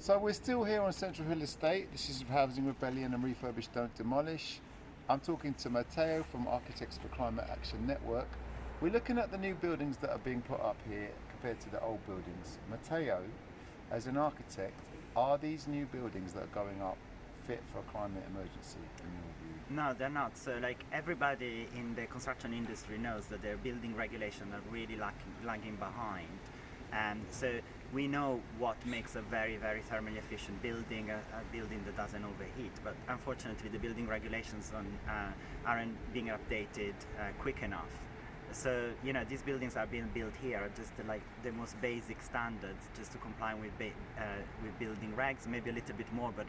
So we're still here on Central Hill Estate. This is Housing Rebellion and Refurbish Don't Demolish. I'm talking to Matteo from Architects for Climate Action Network. We're looking at the new buildings that are being put up here compared to the old buildings. Matteo, as an architect, are these new buildings that are going up fit for a climate emergency in your view? No, they're not. So like everybody in the construction industry knows that their building regulations are really lagging behind. And so we know what makes a very, very thermally efficient building, a building that doesn't overheat. But unfortunately, the building regulations aren't being updated quick enough. So, you know, these buildings are being built here are just like the most basic standards just to comply with building regs, maybe a little bit more, but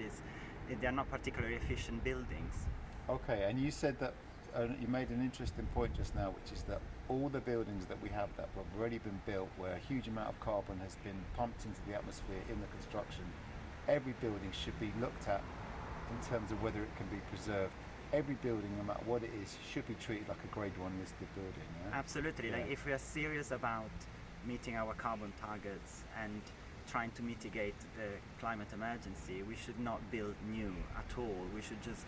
they're not particularly efficient buildings. Okay, and you said that you made an interesting point just now, which is that all the buildings that we have that have already been built, where a huge amount of carbon has been pumped into the atmosphere in the construction, every building should be looked at in terms of whether it can be preserved. Every building, no matter what it is, should be treated like a grade 1 listed building. Yeah? Absolutely. Yeah. Like if we are serious about meeting our carbon targets and trying to mitigate the climate emergency, we should not build new at all. We should just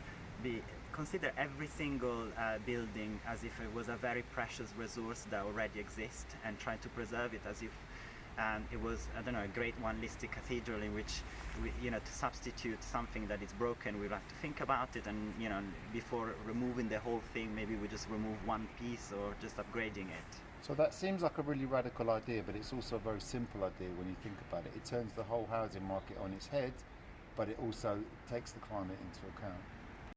consider every single building as if it was a very precious resource that already exists, and try to preserve it as if it was, I don't know, a grade 1 listed cathedral in which to substitute something that is broken, we have to think about it, and before removing the whole thing, maybe we just remove one piece or just upgrading it. So that seems like a really radical idea, but it's also a very simple idea when you think about it. It turns the whole housing market on its head, but it also takes the climate into account.